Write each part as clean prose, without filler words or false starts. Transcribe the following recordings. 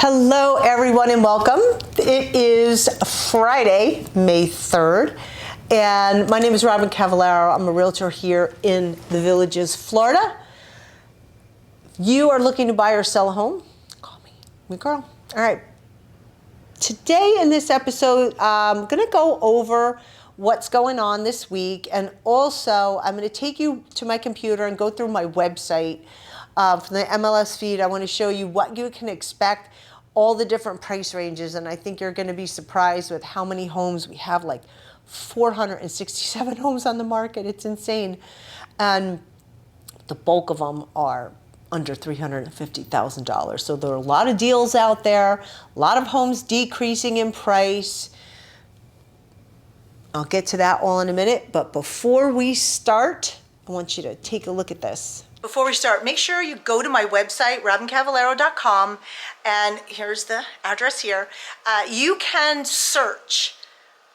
Hello everyone and welcome. It is Friday, May 3rd, and my name is Robyn Cavallaro. I'm a realtor here in the Villages, Florida. You are looking to buy or sell a home? Call me, my girl. All right. Today in this episode, I'm going to go over what's going on this week, and also I'm going to take you to my computer and go through my website. From the MLS feed, I want to show you what you can expect, all the different price ranges, and I think you're going to be surprised with how many homes we have, like 467 homes on the market. It's insane. And the bulk of them are under $350,000. So there are a lot of deals out there, a lot of homes decreasing in price. I'll get to that all in a minute, but before we start, I want you to take a look at this. Before we start, make sure you go to my website, robyncavallaro.com, and here's the address here. You can search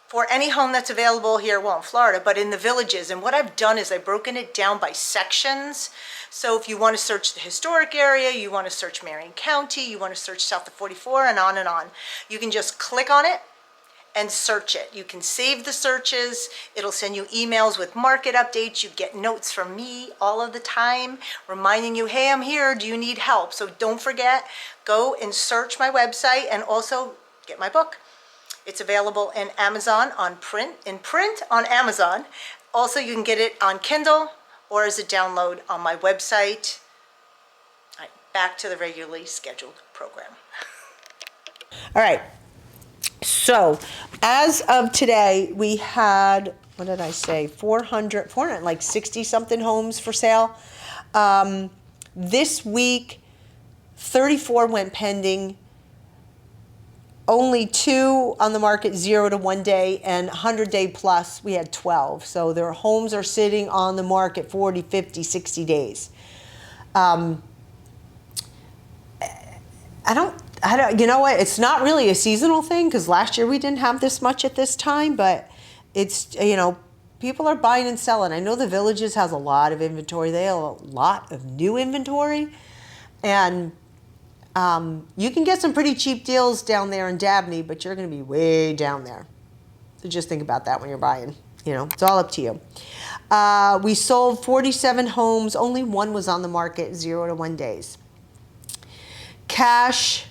for any home that's available here, well, in Florida, but in the Villages. And what I've done is I've broken it down by sections. So if you want to search the historic area, you want to search Marion County, you want to search south of 44, and on, you can just click on it and search it. You can save the searches. It'll send you emails with market updates. You get notes from me all of the time reminding you, hey, I'm here, do you need help? So don't forget, go and search my website and also get my book. It's available in Amazon in print on Amazon. Also, you can get it on Kindle or as a download on my website. All right, back to the regularly scheduled program. All right. So, as of today, we had, what did I say, 460 something homes for sale. This week, 34 went pending, only 2 on the market, 0 to 1 day, and 100 day plus, we had 12. So their homes are sitting on the market 40, 50, 60 days. You know what? It's not really a seasonal thing because last year we didn't have this much at this time, but it's, you know, people are buying and selling. I know the Villages has a lot of inventory. They have a lot of new inventory, and you can get some pretty cheap deals down there in Dabney, but you're going to be way down there. So just think about that when you're buying. You know, it's all up to you. We sold 47 homes. Only 1 was on the market, 0 to 1 days. Cash.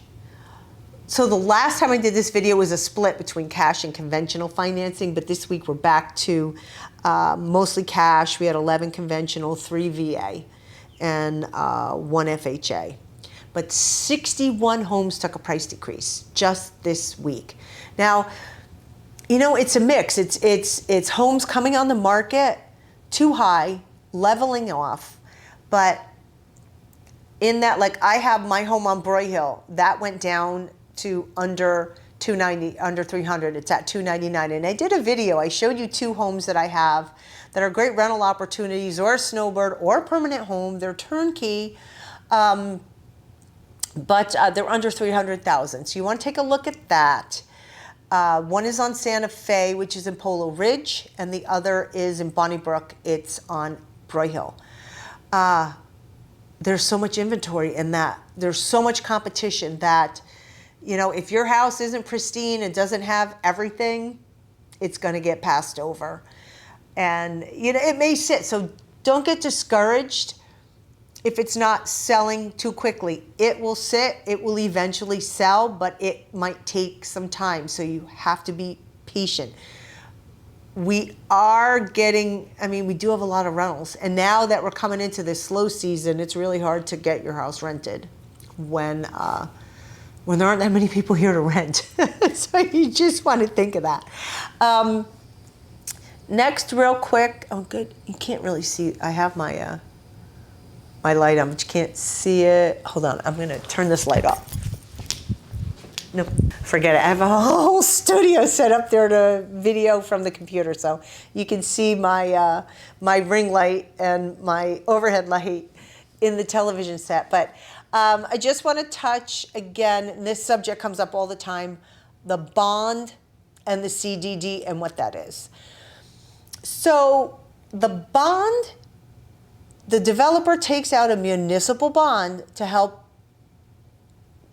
So the last time I did this video was a split between cash and conventional financing, but this week we're back to mostly cash. We had 11 conventional, 3 VA, and 1 FHA. But 61 homes took a price decrease just this week. Now, you know, it's a mix. It's homes coming on the market too high, leveling off, but in that, like I have my home on Broyhill, that went down to under 290, under 300. It's at 299. And I did a video. I showed you 2 homes that I have that are great rental opportunities, or a snowbird, or a permanent home. They're turnkey, but they're under 300,000. So you want to take a look at that. One is on Santa Fe, which is in Polo Ridge, and the other is in Bonnybrook. It's on Broyhill. There's so much inventory in that. There's so much competition that, you know, if your house isn't pristine and doesn't have everything, it's going to get passed over. And, you know, it may sit. So don't get discouraged if it's not selling too quickly. It will sit. It will eventually sell, but it might take some time. So you have to be patient. We are getting, I mean, we do have a lot of rentals. And now that we're coming into this slow season, it's really hard to get your house rented when there aren't that many people here to rent. So you just want to think of that. Next, real quick, oh good, you can't really see, I have my my light on, but you can't see it. Hold on, I'm gonna turn this light off. No, forget it. I have a whole studio set up there to video from the computer, so you can see my my ring light and my overhead light in the television set. But I just want to touch again, and this subject comes up all the time, the bond and the CDD and what that is. So the bond, the developer takes out a municipal bond to help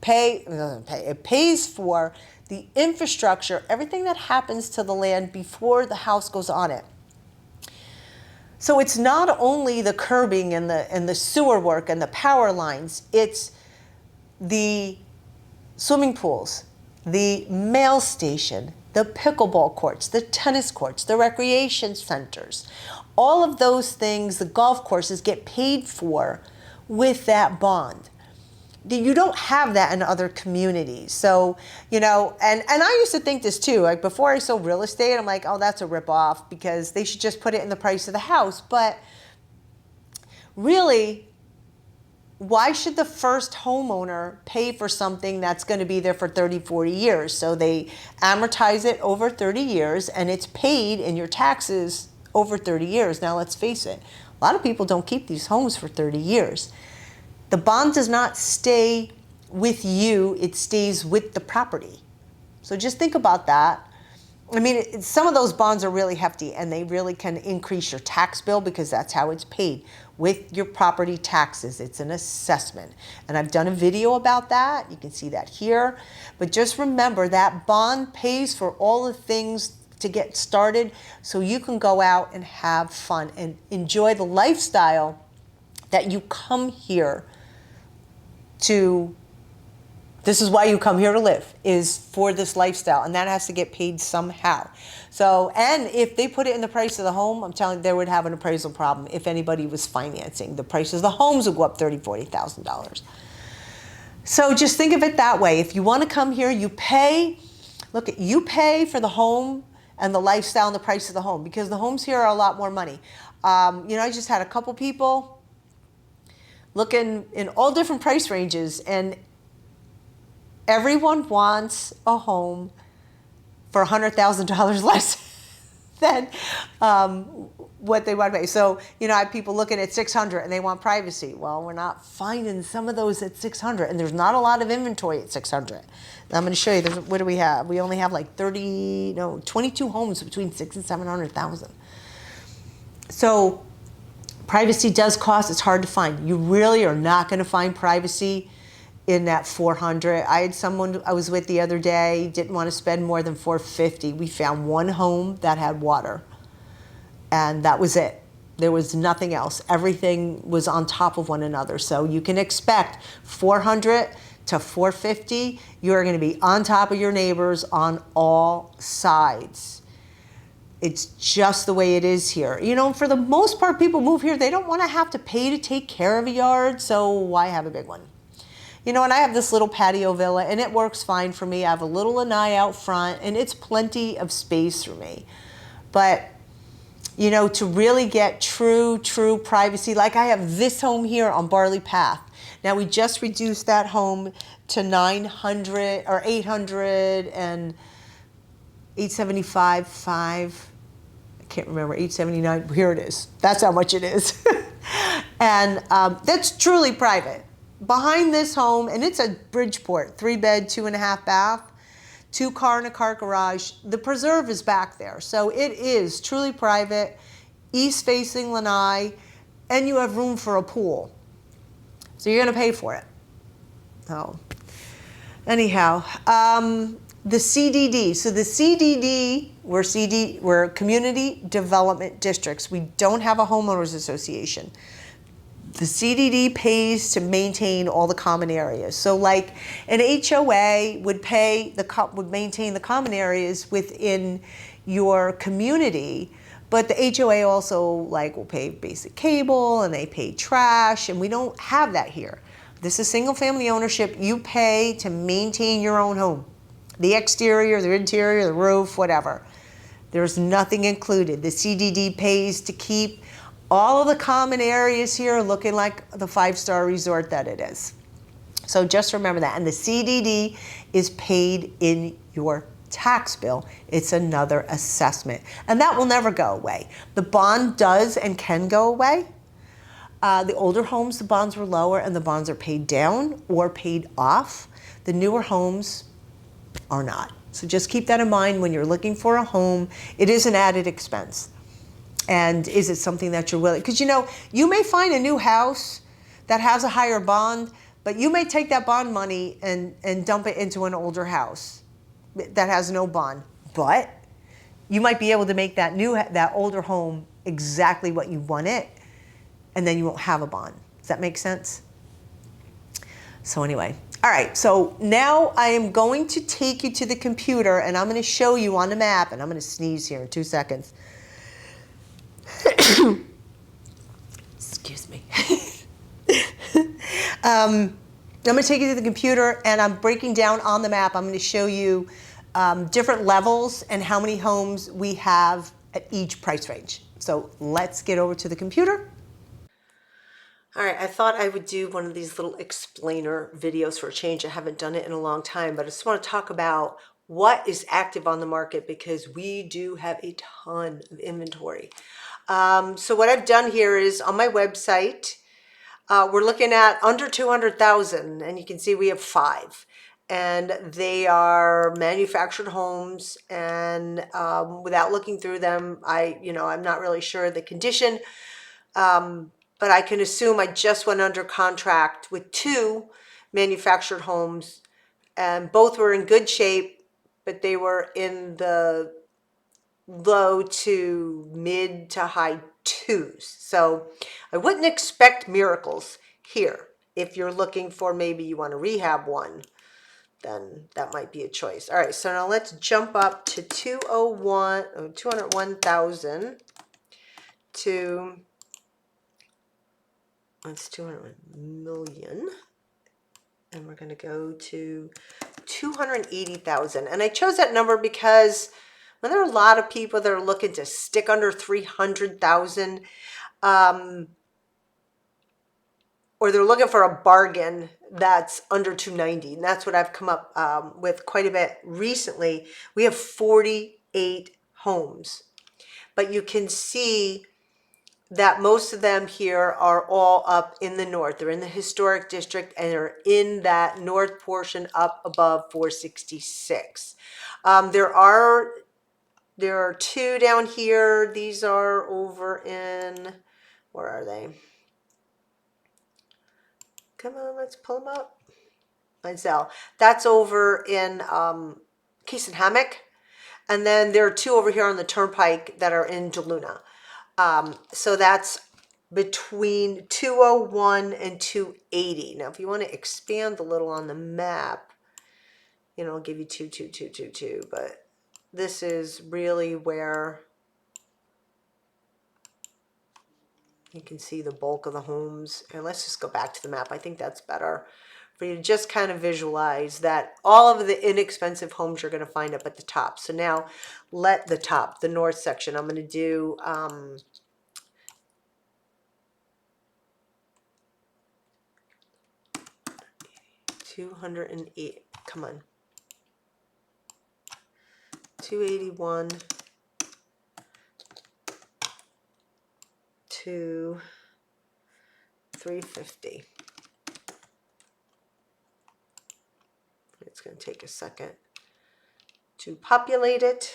it pays for the infrastructure, everything that happens to the land before the house goes on it. So it's not only the curbing and the sewer work and the power lines, it's the swimming pools, the mail station, the pickleball courts, the tennis courts, the recreation centers. All of those things, the golf courses, get paid for with that bond. You don't have that in other communities. So, you know, and I used to think this too, like before I sold real estate, I'm like, oh, that's a ripoff because they should just put it in the price of the house. But really, why should the first homeowner pay for something that's going to be there for 30, 40 years? So they amortize it over 30 years and it's paid in your taxes over 30 years. Now, let's face it, a lot of people don't keep these homes for 30 years. The bond does not stay with you, it stays with the property. So just think about that. I mean, some of those bonds are really hefty and they really can increase your tax bill because that's how it's paid, with your property taxes. It's an assessment. And I've done a video about that. You can see that here. But just remember that bond pays for all the things to get started so you can go out and have fun and enjoy the lifestyle that you come here to. This is why you come here to live, is for this lifestyle, and that has to get paid somehow. So, and if they put it in the price of the home, I'm telling you, they would have an appraisal problem if anybody was financing. The prices of the homes would go up $30,000, $40,000. So just think of it that way. If you want to come here, you pay, you pay for the home and the lifestyle and the price of the home, because the homes here are a lot more money. You know, I just had a couple people looking in all different price ranges, and everyone wants a home for $100,000 less than what they want to pay. So, you know, I have people looking at $600 and they want privacy. Well, we're not finding some of those at $600, and there's not a lot of inventory at $600. Now I'm going to show you, what do we have? We only have like 22 homes between $600,000 and $700,000. So privacy does cost. It's hard to find. You really are not going to find privacy in that $400. I had someone I was with the other day, didn't want to spend more than $450. We found one home that had water, and that was it. There was nothing else. Everything was on top of one another. So you can expect $400 to $450. You're going to be on top of your neighbors on all sides. It's just the way it is here. You know, for the most part, people move here, they don't want to have to pay to take care of a yard, so why have a big one? You know, and I have this little patio villa, and it works fine for me. I have a little lanai out front, and it's plenty of space for me. But, you know, to really get true privacy, like I have this home here on Barley Path. Now, we just reduced that home to 900 or 800 and 875, I can't remember, 879, here it is. That's how much it is. And that's truly private. Behind this home, and it's a Bridgeport, 3-bed, 2.5 bath, 2-car and a car garage. The preserve is back there. So it is truly private, east-facing lanai, and you have room for a pool. So you're going to pay for it. Oh, anyhow, the CDD. So the CDD, we're community development districts. We don't have a homeowners association. The CDD pays to maintain all the common areas. So like an HOA would maintain the common areas within your community, but the HOA also will pay basic cable, and they pay trash, and we don't have that here. This is single family ownership. You pay to maintain your own home. The exterior, the interior, the roof, whatever. There's nothing included. The CDD pays to keep all of the common areas here looking like the 5-star resort that it is. So just remember that. And the CDD is paid in your tax bill. It's another assessment. And that will never go away. The bond does and can go away. The older homes, the bonds were lower, and the bonds are paid down or paid off. The newer homes are not. So just keep that in mind when you're looking for a home. It is an added expense. And is it something that you're willing? Because, you know, you may find a new house that has a higher bond, But you may take that bond money and dump it into an older house that has no bond. But you might be able to make that older home exactly what you want it, and then you won't have a bond. Does that make sense? So anyway, all right, so now I am going to take you to the computer and I'm going to show you on the map, and I'm going to sneeze here in 2 seconds. Excuse me. I'm going to take you to the computer and I'm breaking down on the map. I'm going to show you different levels and how many homes we have at each price range. So let's get over to the computer. All right, I thought I would do one of these little explainer videos for a change. I haven't done it in a long time, but I just want to talk about what is active on the market because we do have a ton of inventory. So what I've done here is on my website, we're looking at under 200,000, and you can see we have 5. And they are manufactured homes, and without looking through them, I'm not really sure of the condition. But I can assume I just went under contract with 2 manufactured homes, and both were in good shape, but they were in the low to mid to high 2s. So I wouldn't expect miracles here. If you're looking for, maybe you want to rehab one, then that might be a choice. All right, so now let's jump up to 201,000 to, that's 200 million, and we're going to go to 280,000. And I chose that number because when there are a lot of people that are looking to stick under 300,000, or they're looking for a bargain that's under 290, and that's what I've come up with quite a bit recently. We have 48 homes, but you can see that most of them here are all up in the north. They're in the historic district and they're in that north portion up above 466. There are 2 down here. These are over in, where are they? Come on, let's pull them up. Myself. That's over in Keys and Hammock. And then there are 2 over here on the turnpike that are in DeLuna. So that's between 201 and 280. Now, if you want to expand a little on the map, I'll give you 22222, but this is really where you can see the bulk of the homes. And let's just go back to the map. I think that's better for you to just kind of visualize that all of the inexpensive homes you're going to find up at the top. So now the north section, I'm going to do 208, come on, 281 to 350. It's going to take a second to populate it.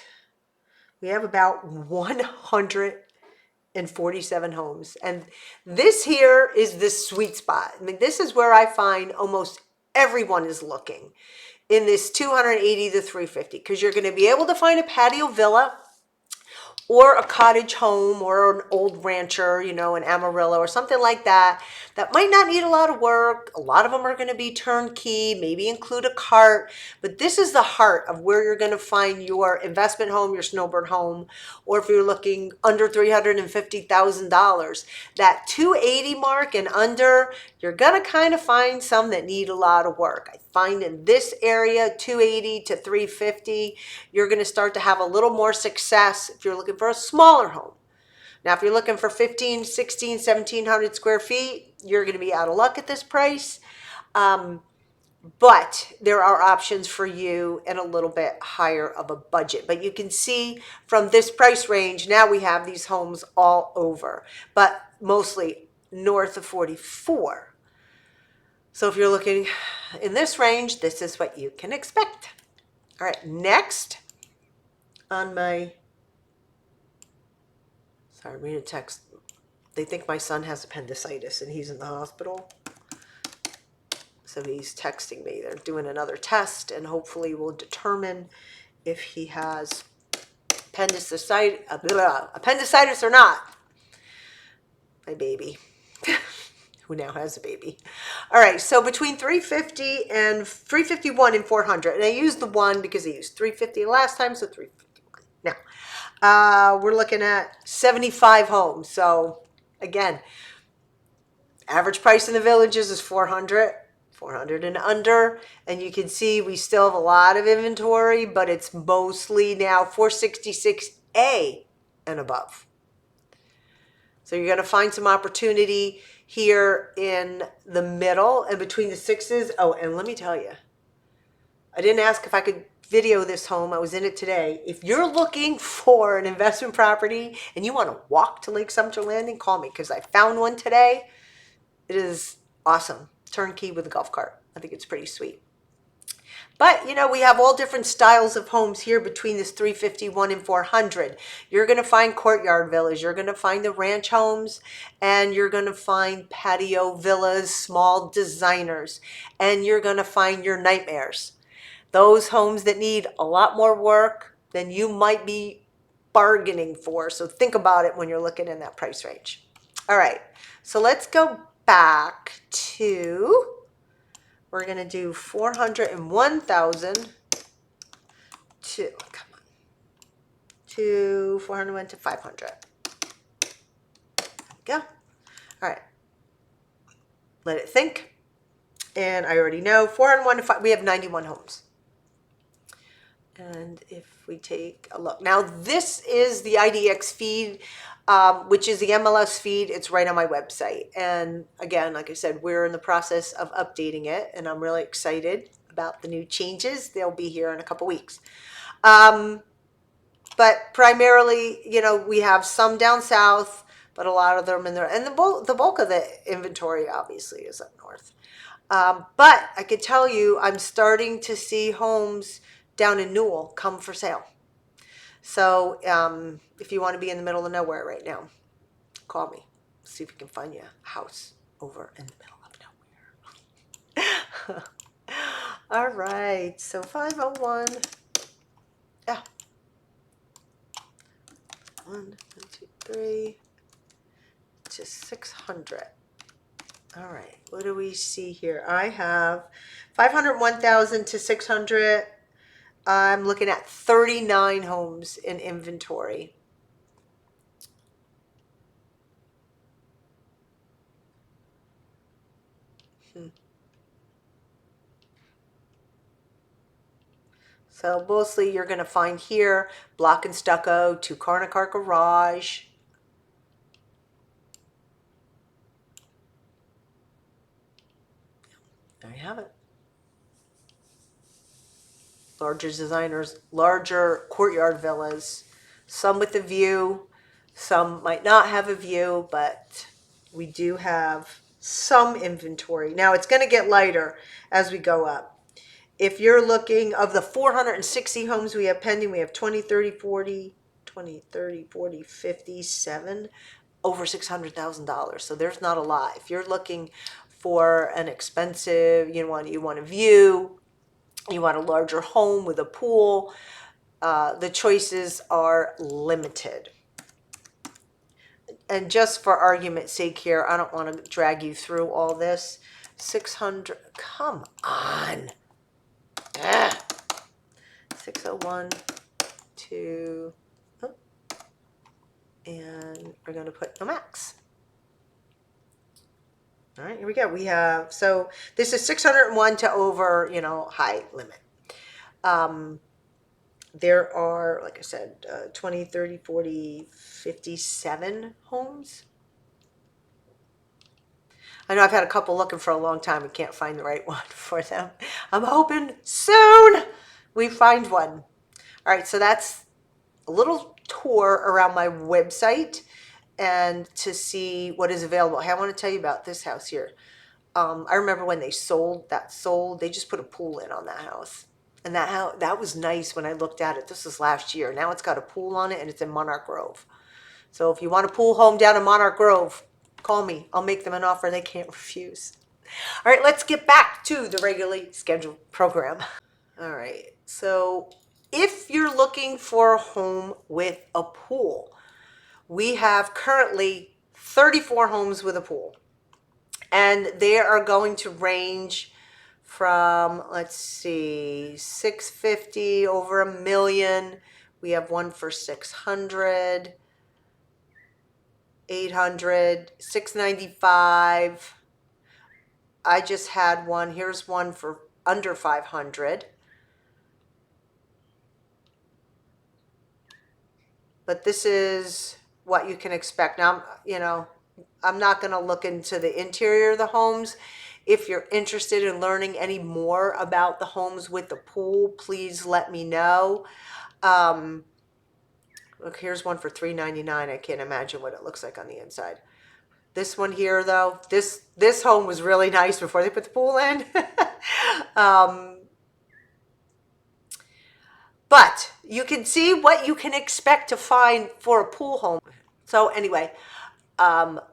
We have about 147 homes, and this here is the sweet spot. I mean, this is where I find almost everyone is looking in this 280 to 350, because you're going to be able to find a patio villa or a cottage home or an old rancher, an Amarillo or something like that, that might not need a lot of work. A lot of them are going to be turnkey, maybe include a cart, but this is the heart of where you're going to find your investment home, your snowbird home, or if you're looking under $350,000, that 280 mark and under, you're going to kind of find some that need a lot of work. I find in this area, 280 to 350, you're going to start to have a little more success if you're looking for a smaller home. Now, if you're looking for 15, 16, 1700 square feet, you're going to be out of luck at this price. But there are options for you in a little bit higher of a budget. But you can see from this price range, now we have these homes all over, but mostly north of 44. So if you're looking in this range, this is what you can expect. All right, next on my, sorry, I'm reading a text. They think my son has appendicitis and he's in the hospital. So he's texting me. They're doing another test, and hopefully we'll determine if he has appendicitis or not. My baby. Who now has a baby. All right, so between 350 and 351 and 400. And I used the 1 because I used 350 last time, so 351. Now, we're looking at 75 homes. So again, average price in the villages is 400 and under. And you can see we still have a lot of inventory, but it's mostly now 466A and above. So you're going to find some opportunity here in the middle and between the 6s. Oh, and let me tell you, I didn't ask if I could video this home. I was in it today. If you're looking for an investment property and you want to walk to Lake Sumter Landing, call me because I found one today. It is awesome. Turnkey with a golf cart. I think it's pretty sweet. But, you know, we have all different styles of homes here between this 351 and 400. You're going to find courtyard villas. You're going to find the ranch homes. And you're going to find patio villas, small designers. And you're going to find your nightmares. Those homes that need a lot more work than you might be bargaining for. So think about it when you're looking in that price range. All right. So let's go back to... We're going to do 401,000 to, come on, to 401 to 500. There we go. All right. Let it think. And I already know 401 to 5, we have 91 homes. And if we take a look. Now, this is the IDX feed, which is the MLS feed. It's right on my website. And again, like I said, we're in the process of updating it. And I'm really excited about the new changes. They'll be here in a couple weeks. But primarily, you know, we have some down south, but a lot of them in there. And the bulk of the inventory, obviously, is up north. But I could tell you, I'm starting to see homes down in Newell come for sale. So if you want to be in the middle of nowhere right now, call me. See if we can find you a house over in the middle of nowhere. All right, so 501. Yeah. 1, 2, 3 to 600. All right, what do we see here? I have 501,000 to 600. I'm looking at 39 homes in inventory. So mostly you're going to find here block and stucco, 2-car and a car garage. There you have it. Larger designers, larger courtyard villas, some with a view, some might not have a view, but we do have some inventory. Now it's going to get lighter as we go up. If you're looking, of the 460 homes we have pending, we have 20, 30, 40, 57, over $600,000. So there's not a lot. If you're looking for an expensive, you want a view, you want a larger home with a pool, the choices are limited. And just for argument's sake here, I don't want to drag you through all this. 600, come on. 601 to, and we're going to put no max. All right, here we go. We have, so this is 601 to over, high limit. There are, like I said, 20, 30, 40, 57 homes. I know I've had a couple looking for a long time and can't find the right one for them. I'm hoping soon we find one. All right, so that's a little tour around my website and to see what is available. Hey, I want to tell you about this house here. I remember when they sold, they just put a pool in on that house. And that was nice when I looked at it. This was last year. Now it's got a pool on it and it's in Monarch Grove. So if you want a pool home down in Monarch Grove, call me. I'll make them an offer they can't refuse. All right, let's get back to the regularly scheduled program. All right, so if you're looking for a home with a pool, we have currently 34 homes with a pool, and they are going to range from, let's see, 650 over $1 million. We have one for 600, 800, 695. I just had one. Here's one for under 500. But this is what you can expect. Now, I'm not going to look into the interior of the homes. If you're interested in learning any more about the homes with the pool, please let me know. Look, here's one for $399. I can't imagine what it looks like on the inside. This one here, though, this home was really nice before they put the pool in. But you can see what you can expect to find for a pool home. So anyway,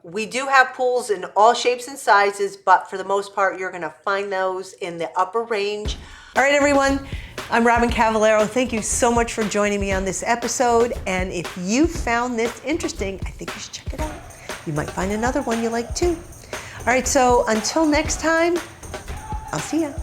we do have pools in all shapes and sizes, but for the most part, you're going to find those in the upper range. All right, everyone. I'm Robyn Cavallaro. Thank you so much for joining me on this episode. And if you found this interesting, I think you should check it out. You might find another one you like too. All right, so until next time, I'll see ya.